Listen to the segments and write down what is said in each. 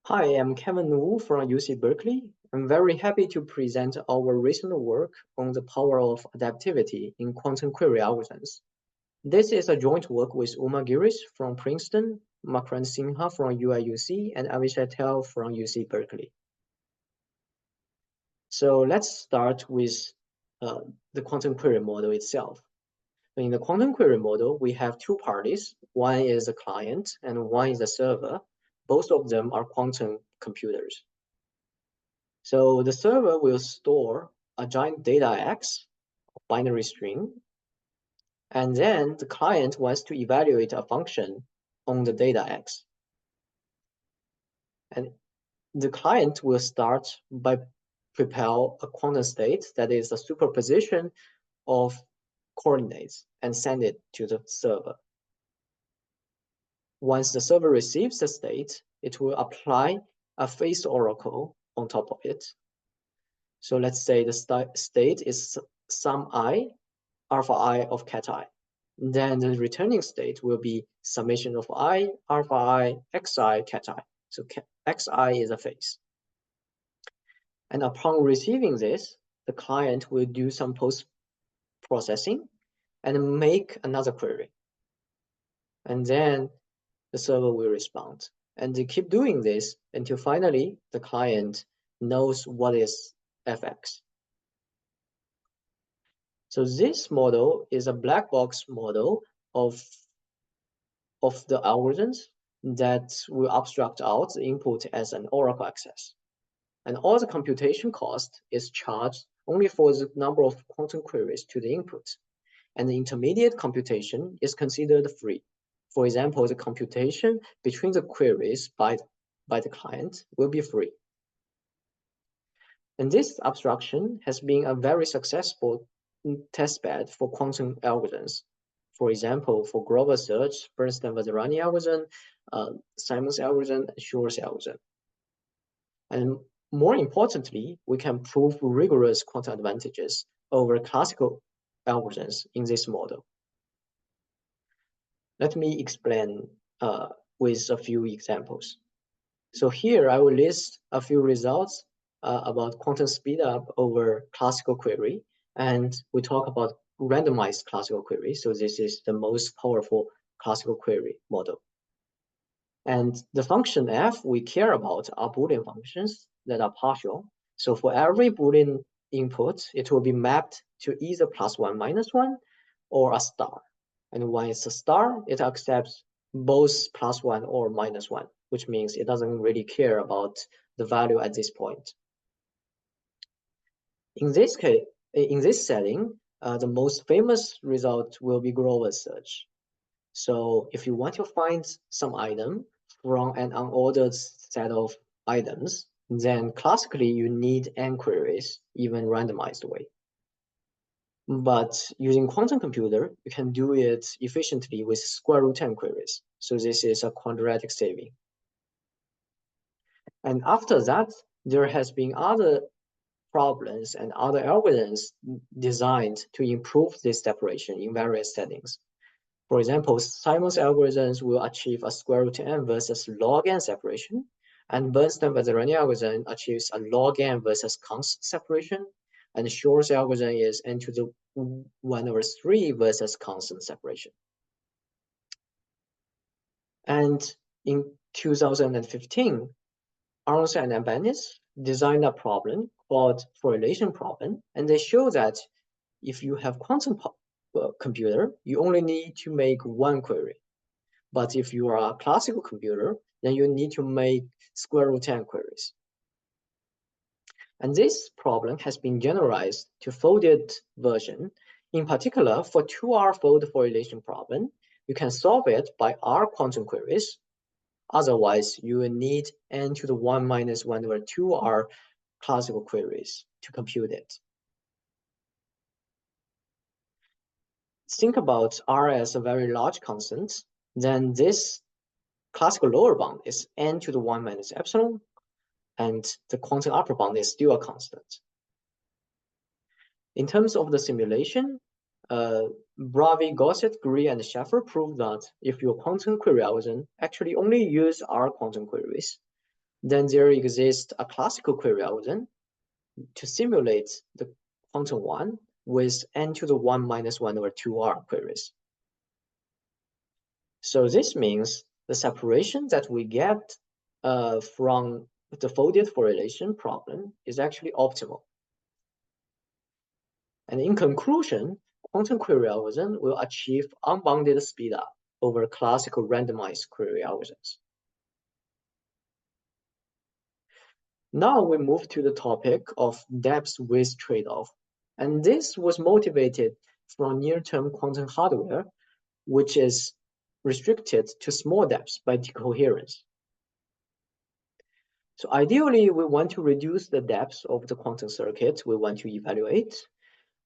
Hi, I'm Kevin Wu from UC Berkeley. I'm very happy to present our recent work on the power of adaptivity in quantum query algorithms. This is a joint work with Uma Girish from Princeton, Makrant Sinha from UIUC, and Avishai Tel from UC Berkeley. So let's start with the quantum query model itself. In the quantum query model, we have two parties. One is the client and one is the server. Both of them are quantum computers. So the server will store a giant data X, binary string, and then the client wants to evaluate a function on the data X. And the client will start by prepare a quantum state that is a superposition of coordinates and send it to the server. Once the server receives the state, it will apply a phase oracle on top of it. So let's say the state is sum I, alpha I of cat I. Then the returning state will be summation of I, alpha I, xi, cat I. So xi is a phase. And upon receiving this, the client will do some post-processing and make another query. And then the server will respond. And they keep doing this until finally the client knows what is fx. So this model is a black box model of the algorithms that will abstract out the input as an oracle access. And all the computation cost is charged only for the number of quantum queries to the input. And the intermediate computation is considered free. For example, the computation between the queries by the client will be free. And this abstraction has been a very successful testbed for quantum algorithms. For example, for global search, Bernstein-Vazirani algorithm, Simon's algorithm, and Shor's algorithm. And more importantly, we can prove rigorous quantum advantages over classical algorithms in this model. Let me explain with a few examples. So here I will list a few results about quantum speedup over classical query, and we talk about randomized classical query. So this is the most powerful classical query model. And the function f we care about are Boolean functions that are partial. So for every Boolean input, it will be mapped to either +1, -1, or a star. And when it's a star, it accepts both +1 or -1, which means it doesn't really care about the value at this point. In this case, in this setting, the most famous result will be Grover search. So if you want to find some item from an unordered set of items, then classically you need n queries, even randomized way. But using quantum computer, you can do it efficiently with square root n queries. So this is a quadratic saving. And after that, there has been other problems and other algorithms designed to improve this separation in various settings. For example, Simon's algorithms will achieve a square root n versus log n separation, and Bernstein-Vazirani algorithm achieves a log n versus const separation, and Shor's algorithm is n to the 1/3 versus constant separation. And in 2015, Aronson and Bennis designed a problem called correlation problem, and they show that if you have quantum computer, you only need to make one query. But if you are a classical computer, then you need to make square root n queries. And this problem has been generalized to folded version. In particular, for 2R fold correlation problem, you can solve it by R quantum queries. Otherwise, you will need n to the 1 - 1/2R classical queries to compute it. Think about R as a very large constant, then this classical lower bound is n to the 1 - epsilon, and the quantum upper bound is still a constant. In terms of the simulation, Bravi, Gossett, Gree, and Schaffer proved that if your quantum query algorithm actually only use R quantum queries, then there exists a classical query algorithm to simulate the quantum one with n to the 1 minus 1 over 2r queries. So this means the separation that we get from the folded correlation problem is actually optimal. And in conclusion, quantum query algorithm will achieve unbounded speedup over classical randomized query algorithms. Now we move to the topic of depth-width trade-off. And this was motivated from near-term quantum hardware, which is restricted to small depths by decoherence. So ideally, we want to reduce the depth of the quantum circuit we want to evaluate.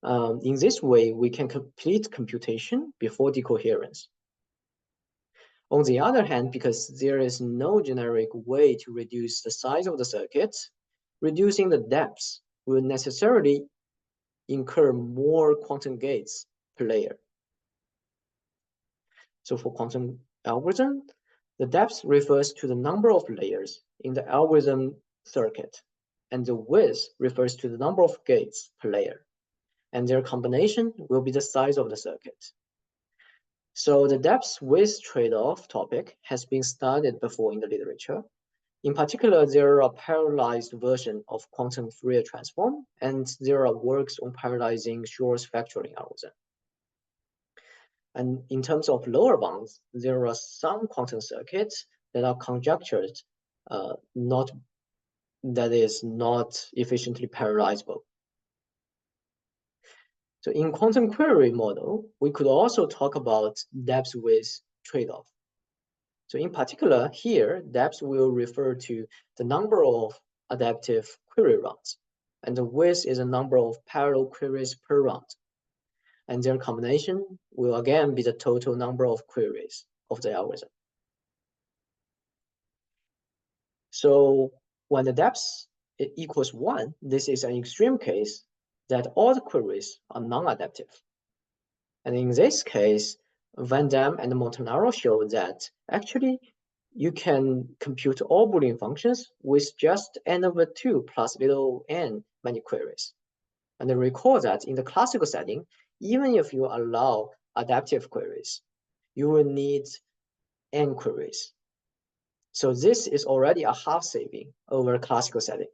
In this way, we can complete computation before decoherence. On the other hand, because there is no generic way to reduce the size of the circuit, reducing the depth will necessarily incur more quantum gates per layer. So for quantum algorithm, the depth refers to the number of layers in the algorithm circuit, and the width refers to the number of gates per layer, and their combination will be the size of the circuit. So the depth-width trade-off topic has been studied before in the literature. In particular, there are parallelized versions of quantum Fourier transform, and there are works on parallelizing Shor's factoring algorithm. And in terms of lower bounds, there are some quantum circuits that are conjectured not efficiently parallelizable. So in quantum query model, we could also talk about depth-width trade-off. So in particular, here, depth will refer to the number of adaptive query rounds, and the width is the number of parallel queries per round. And their combination will again be the total number of queries of the algorithm. So when the depth equals 1, this is an extreme case that all the queries are non-adaptive. And in this case, Van Dam and Montanaro showed that actually you can compute all Boolean functions with just n over 2 plus little n many queries. And recall that in the classical setting, even if you allow adaptive queries, you will need n queries. So this is already a half saving over a classical setting.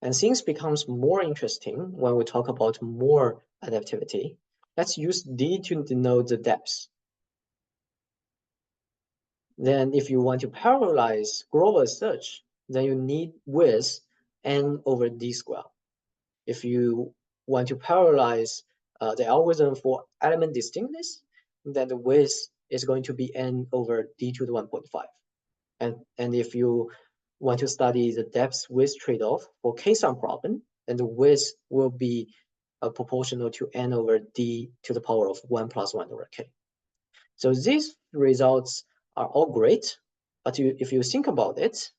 And things becomes more interesting when we talk about more adaptivity. Let's use D to denote the depth. Then if you want to parallelize Grover search, then you need width n over D squared. If you want to parallelize the algorithm for element distinctness, then the width is going to be n over D to the 1.5. And if you want to study the depth-width trade-off for K-sum problem, then the width will be proportional to n over D to the power of 1 plus 1 over K. So these results are all great, but if you think about it,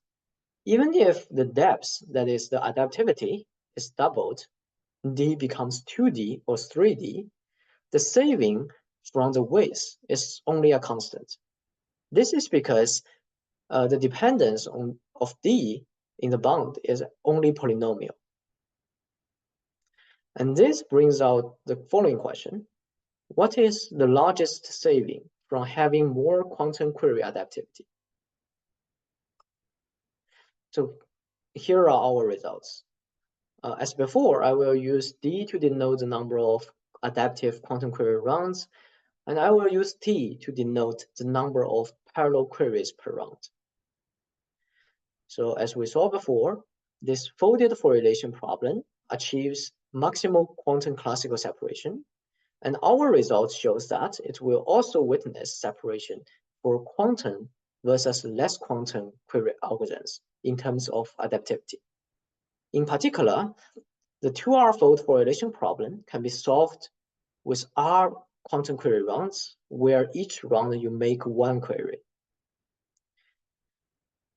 even if the depth, that is the adaptivity, is doubled, D becomes 2D or 3D, the saving from the width is only a constant. This is because the dependence of D in the bound is only polynomial. And this brings out the following question. What is the largest saving from having more quantum query adaptivity? So here are our results. As before, I will use D to denote the number of adaptive quantum query rounds, and I will use T to denote the number of parallel queries per round. So as we saw before, this folded correlation problem achieves maximal quantum classical separation, and our results shows that it will also witness separation for quantum versus less quantum query algorithms in terms of adaptivity. In particular, the 2R fold correlation problem can be solved with R quantum query rounds, where each round you make one query.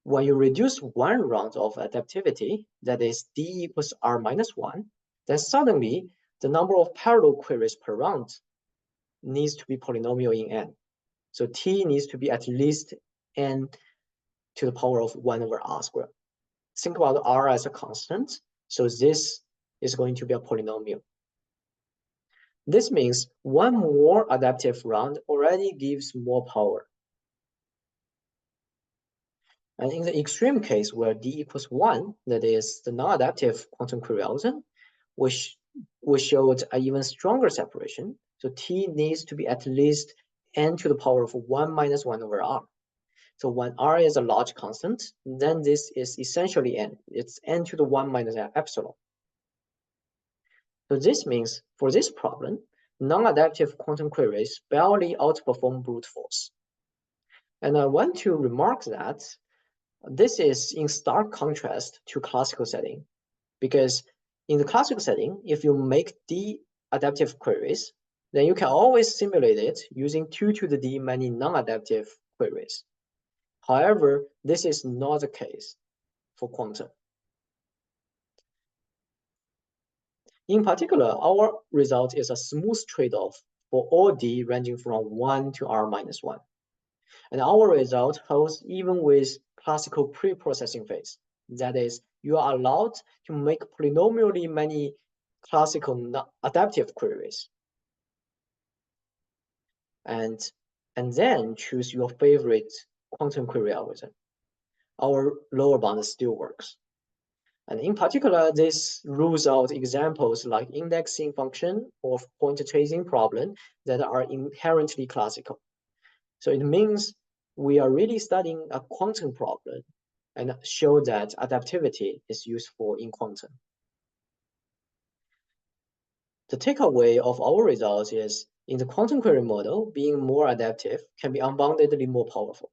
When you reduce one round of adaptivity, that is D equals R minus 1, then suddenly the number of parallel queries per round needs to be polynomial in N. So T needs to be at least N to the power of 1 over r squared. Think about r as a constant, so this is going to be a polynomial. This means one more adaptive round already gives more power. And in the extreme case where d equals 1, that is the non-adaptive quantum query algorithm, we showed an even stronger separation. So t needs to be at least n to the power of 1 minus 1 over r. So when r is a large constant, then this is essentially n. It's n to the 1 minus epsilon. So this means for this problem, non-adaptive quantum queries barely outperform brute force. And I want to remark that this is in stark contrast to classical setting, because in the classical setting, if you make d adaptive queries, then you can always simulate it using 2 to the d many non-adaptive queries. However, this is not the case for quantum. In particular, our result is a smooth trade-off for all d ranging from 1 to r minus 1. And our result holds even with classical pre-processing phase. That is, you are allowed to make polynomially many classical adaptive queries. And then choose your favorite quantum query algorithm. Our lower bound still works. And in particular, this rules out examples like indexing function or point tracing problem that are inherently classical. So it means we are really studying a quantum problem and show that adaptivity is useful in quantum. The takeaway of our results is, in the quantum query model, being more adaptive can be unboundedly more powerful.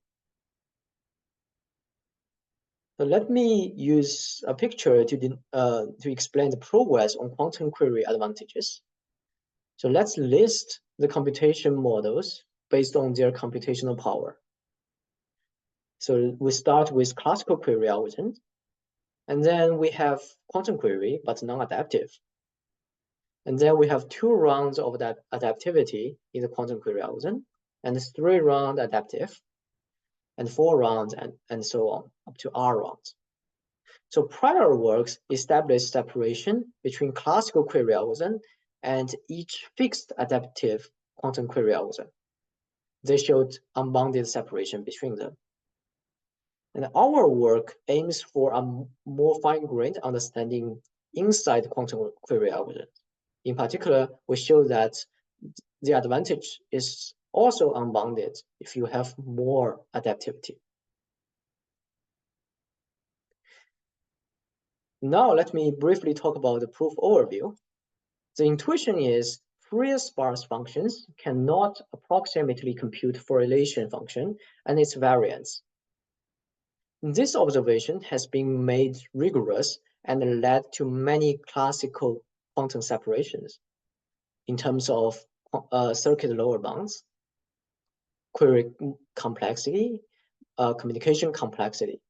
So let me use a picture to explain the progress on quantum query advantages. So let's list the computation models based on their computational power. So we start with classical query algorithms, and then we have quantum query, but non-adaptive. And then we have 2 rounds of that adaptivity in the quantum query algorithm, and 3 round adaptive, and 4 rounds, and so on, up to R rounds. So prior works established separation between classical query algorithm and each fixed adaptive quantum query algorithm. They showed unbounded separation between them. And our work aims for a more fine-grained understanding inside quantum query algorithms. In particular, we show that the advantage is also unbounded if you have more adaptivity. Now let me briefly talk about the proof overview. The intuition is Fourier sparse functions cannot approximately compute correlation function and its variance. This observation has been made rigorous and led to many classical quantum separations in terms of circuit lower bounds, query complexity, communication complexity.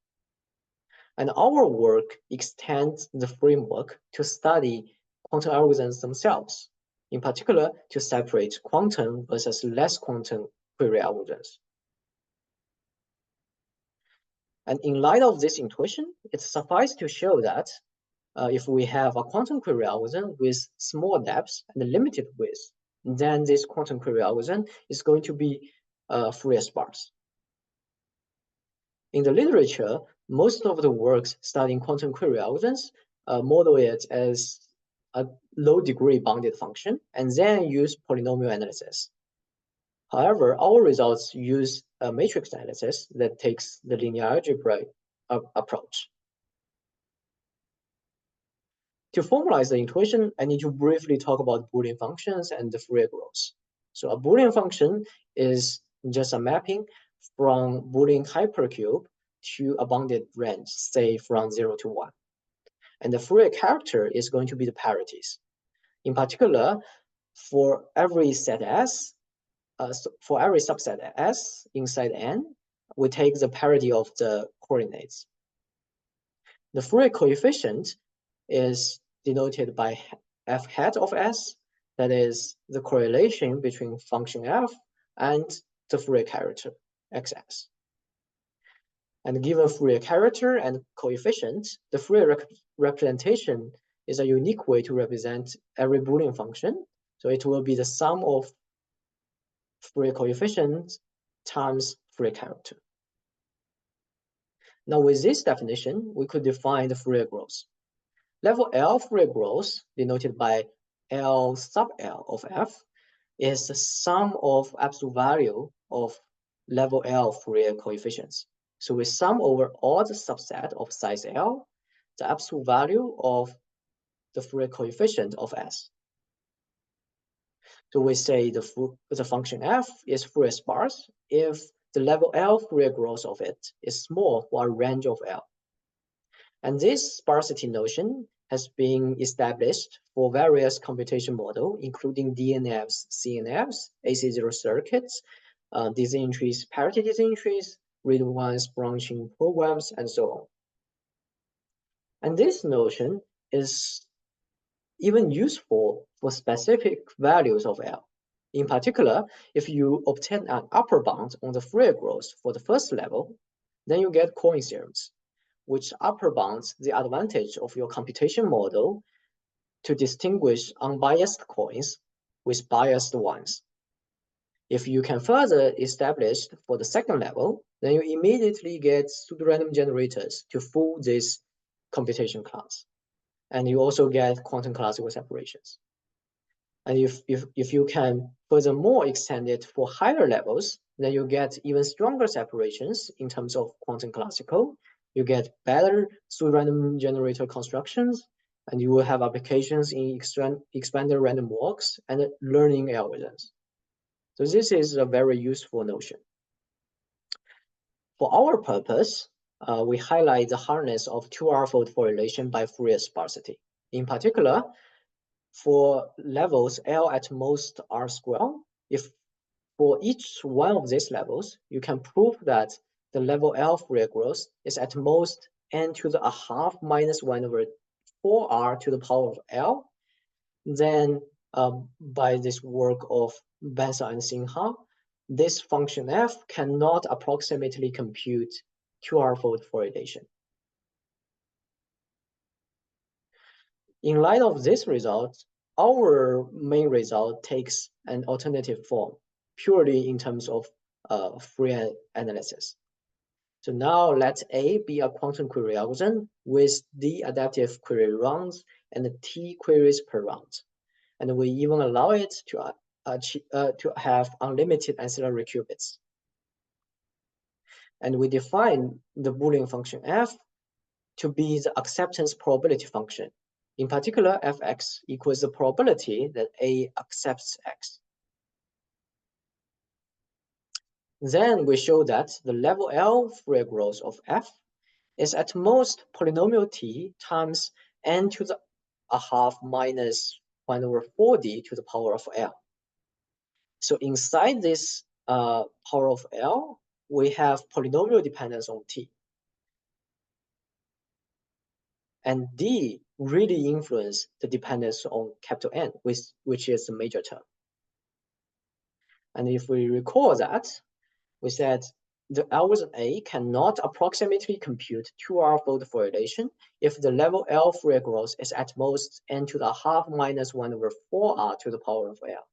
And our work extends the framework to study quantum algorithms themselves, in particular to separate quantum versus less quantum query algorithms. And in light of this intuition, it suffices to show that if we have a quantum query algorithm with small depths and limited width, then this quantum query algorithm is going to be Fourier sparse. In the literature, most of the works studying quantum query algorithms model it as a low-degree bounded function and then use polynomial analysis. However, our results use a matrix analysis that takes the linear algebra approach. To formalize the intuition, I need to briefly talk about Boolean functions and the Fourier growth. So a Boolean function is just a mapping from Boolean hypercube to a bounded range, say from 0 to 1. And the Fourier character is going to be the parities. In particular, for every set S, for every subset S inside N, we take the parity of the coordinates. The Fourier coefficient is denoted by f hat of S, that is the correlation between function f and the Fourier character xs. And given Fourier character and coefficient, the Fourier representation is a unique way to represent every Boolean function. So it will be the sum of Fourier coefficient times Fourier character. Now with this definition, we could define the Fourier growth. Level L Fourier growth, denoted by L sub L of f, is the sum of absolute value of level L Fourier coefficients. So we sum over all the subset of size L, the absolute value of the Fourier coefficient of S. So we say the function f is Fourier sparse if the level L Fourier growth of it is small for a range of L. And this sparsity notion has been established for various computation models, including DNFs, CNFs, AC0 circuits, design trees, parity design trees, read-once branching programs, and so on. And this notion is even useful for specific values of L. In particular, if you obtain an upper bound on the Fourier growth for the first level, then you get Coin theorems, which upper bounds the advantage of your computation model to distinguish unbiased coins with biased ones. If you can further establish for the second level, then you immediately get pseudorandom generators to fool this computation class. And you also get quantum classical separations. And if you can furthermore extend it for higher levels, then you get even stronger separations in terms of quantum classical. You get better pseudorandom generator constructions, and you will have applications in expanded random walks and learning algorithms. So this is a very useful notion. For our purpose, we highlight the hardness of 2R-fold correlation by Fourier sparsity. In particular, for levels L at most R squared, if for each one of these levels, you can prove that the level L Fourier growth is at most n to the half minus 1 over 4R to the power of L, then by this work of Bensa and Sinha, this function f cannot approximately compute 2R-fold correlation. In light of this result, our main result takes an alternative form, purely in terms of Fourier analysis. So now let A be a quantum query algorithm with D adaptive query rounds and T queries per round. And we even allow it to have unlimited ancillary qubits. And we define the Boolean function f to be the acceptance probability function. In particular, fx equals the probability that A accepts x. Then we show that the level L Fourier growth of f is at most polynomial t times n to the half minus 1 over 4d to the power of L. So inside this power of L, we have polynomial dependence on t. And d really influence the dependence on capital N, which is the major term. And if we recall that, we said the algorithm A cannot approximately compute 2R-fold correlation if the level L Fourier growth is at most n to the half minus 1 over 4R to the power of L.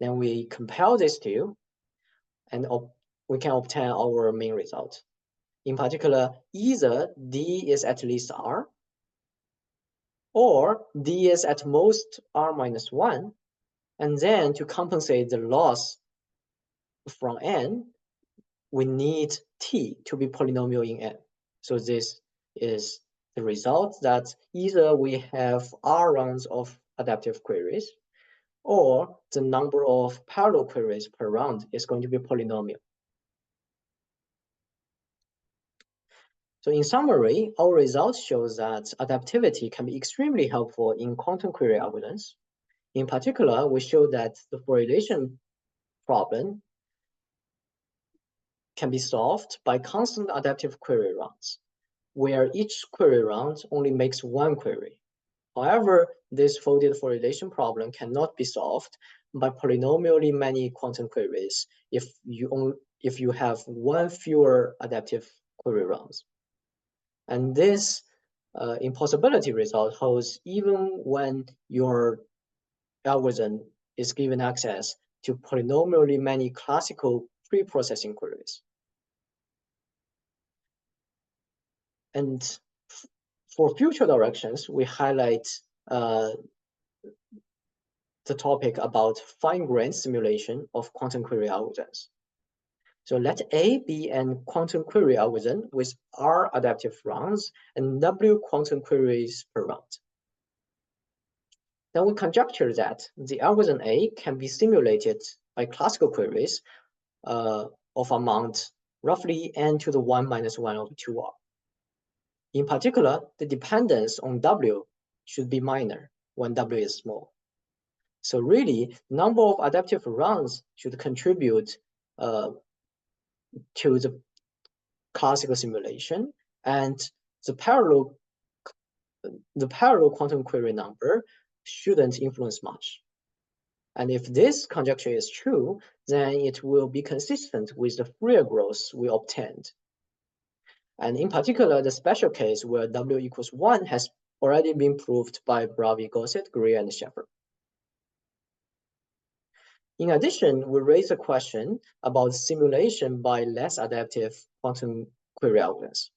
Then we compare these two, and we can obtain our main result. In particular, either D is at least R, or D is at most R minus 1, and then to compensate the loss from N, we need T to be polynomial in N. So this is the result that either we have R rounds of adaptive queries, or the number of parallel queries per round is going to be polynomial. So in summary, our results shows that adaptivity can be extremely helpful in quantum query algorithms. In particular, we show that the correlation problem can be solved by constant adaptive query rounds, where each query round only makes one query. However, this folded correlation problem cannot be solved by polynomially many quantum queries if if you have one fewer adaptive query runs. And this impossibility result holds even when your algorithm is given access to polynomially many classical pre-processing queries. And for future directions, we highlight the topic about fine-grained simulation of quantum query algorithms. So let A be an quantum query algorithm with R adaptive rounds and W quantum queries per round. Then we conjecture that the algorithm A can be simulated by classical queries of amount roughly n to the 1 minus 1 over 2R. In particular, the dependence on W should be minor when W is small. So really, number of adaptive rounds should contribute to the classical simulation, and the parallel quantum query number shouldn't influence much. And if this conjecture is true, then it will be consistent with the Fourier growth we obtained. And in particular, the special case where W equals 1 has already been proved by Bravi, Gossett, Gray, and Sheffer. In addition, we raise a question about simulation by less adaptive quantum query algorithms.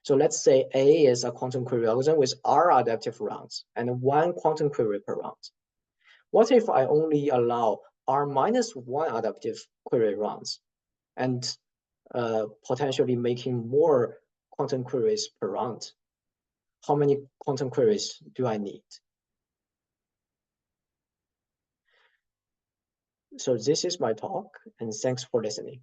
So let's say A is a quantum query algorithm with R adaptive rounds and 1 quantum query per round. What if I only allow R minus 1 adaptive query rounds and potentially making more quantum queries per round? How many quantum queries do I need? So this is my talk, and thanks for listening.